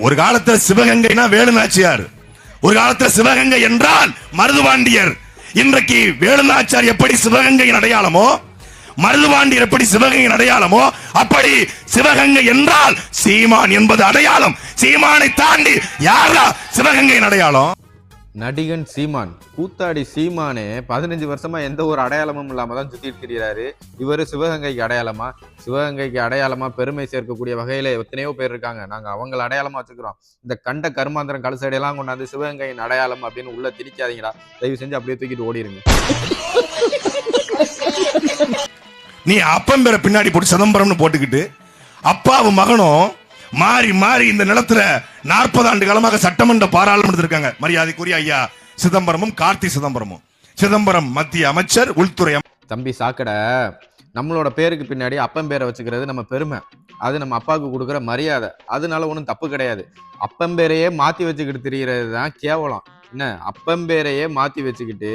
ஒரு காலத்துல சிவகங்கைனா வேலுநாச்சியார், ஒரு காலத்துல சிவகங்கை என்றால் மருதுபாண்டியர். இன்றைக்கு வேலுநாச்சியார் எப்படி சிவகங்கையின் அடையாளமோ, மருதுபாண்டியர் எப்படி சிவகங்கையின் அடையாளமோ, அப்படி சிவகங்கை என்றால் சீமான் என்பது அடையாளம். சீமானை தாண்டி யாரா சிவகங்கையின் அடையாளம்? நடிகன் சீமான், கூத்தாடி சீமானே 15 வருஷமா எந்த ஒரு அடையாளமும் இல்லாம தான் சுத்திட்டு திரிகிறாரு. இவரு சிவகங்கைக்கு அடையாளமா? சிவகங்கைக்கு அடையாளமா பெருமை சேர்க்கக்கூடிய வகையில எத்தனையோ பேர் இருக்காங்க. நாங்க அவங்களை அடையாளமா வச்சுக்கிறோம். இந்த கண்ட கருமாந்திரம் கலசடையெல்லாம் கொண்டாந்து சிவகங்கையின் அடையாளம் அப்படின்னு உள்ள திணிக்காதீங்களா. தயவு செஞ்சு அப்படியே தூக்கிட்டு ஓடிடுங்க. நீ அப்பம்பேரை பின்னாடி போட்டு சிதம்பரம்னு போட்டுக்கிட்டு அப்பாவும் மகனும் மாறி மாறி இந்த நிலத்துல 40 ஆண்டு காலமாக சட்டமன்ற பாராளுமன்றத்தில் இருக்காங்க. மரியாதைக்குரிய ஐயா சிதம்பரமும் கார்த்தி சிதம்பரமும். சிதம்பரம் மத்திய அமைச்சர், உள்துறை. தம்பி சாக்கடை, நம்மளோட பேருக்கு பின்னாடி அப்பன் பேரை வச்சுக்கிறது நம்ம பெருமை, அது நம்ம அப்பாவுக்கு கொடுக்குற மரியாதை. அதனால ஒன்றும் தப்பு கிடையாது. அப்பம்பேரையே மாத்தி வச்சுக்கிட்டு திரிகிறது தான் கேவலம். என்ன, அப்பம்பேரையே மாத்தி வச்சுக்கிட்டு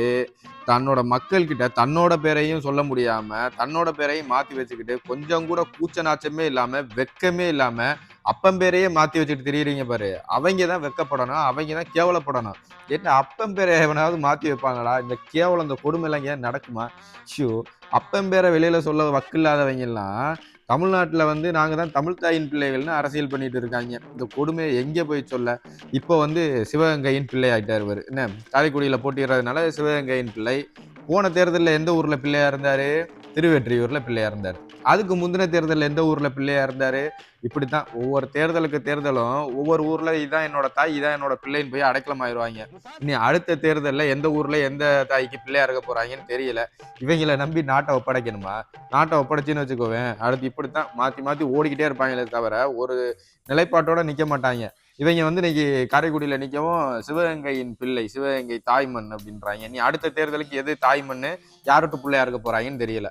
தன்னோட மக்கள் கிட்ட தன்னோட பேரையும் சொல்ல முடியாம தன்னோட பேரையும் மாத்தி வச்சுக்கிட்டு கொஞ்சம் கூட கூச்ச நாச்சமே இல்லாம வெக்கமே இல்லாம அப்பம்பேரையே மாத்தி வச்சுட்டு திரியுறீங்க பாரு. அவங்க தான் வெக்கப்படணும், அவங்க தான் கேவலப்படணும். என்ன அப்பம்பேரை எவனாவது மாத்தி வைப்பாங்களா? இந்த கேவலம், இந்த கொடுமை எல்லாம் ஏன் நடக்குமா? ஷோ, அப்பம்பேரை வெளியில சொல்ல வக்கில்லாதவங்க எல்லாம் தமிழ்நாட்டுல வந்து நாங்க தான் தமிழ் தாயின் பிள்ளைகள்னு அரசியல் பண்ணிட்டு இருக்காங்க. இந்த கொடுமையை எங்க போய் சொல்ல? இப்போ வந்து சிவகங்கையின் பிள்ளை ஆயிட்டார் இவர். என்ன, காரைக்குடியில போட்டிடுறதுனால சிவகங்கையின் பிள்ளை. போன தேர்தலில் எந்த ஊர்ல பிள்ளையா இருந்தாரு? திருவெற்றியூர்ல பிள்ளையா இருந்தார். அதுக்கு முந்தின தேர்தலில் எந்த ஊர்ல பிள்ளையா இருந்தாரு? இப்படித்தான் ஒவ்வொரு தேர்தலும் ஒவ்வொரு ஊர்ல இதான் என்னோட தாய், இதான் என்னோட பிள்ளைன்னு போய் அடைக்கலம் ஆயிடுவாங்க. இனி அடுத்த தேர்தலில் எந்த ஊர்ல எந்த தாய்க்கு பிள்ளையா இருக்க போறாங்கன்னு தெரியல. இவங்களை நம்பி நாட்டை ஒப்படைக்கணுமா? நாட்டை ஒப்படைச்சின்னு வச்சுக்கோவேன், அடுத்து இப்படித்தான் மாத்தி மாத்தி ஓடிக்கிட்டே இருப்பாங்களே தவிர ஒரு நிலைப்பாட்டோட நிக்க மாட்டாங்க. இவங்க வந்து இன்னைக்கு காரைக்குடியில நிக்கவும் சிவகங்கையின் பிள்ளை, சிவகங்கை தாய்மண் அப்படின்றாங்க. நீ அடுத்த தேர்தலுக்கு எது தாய்மண்ணு, யாருக்கு பிள்ளையா இருக்க போறாங்கன்னு தெரியல.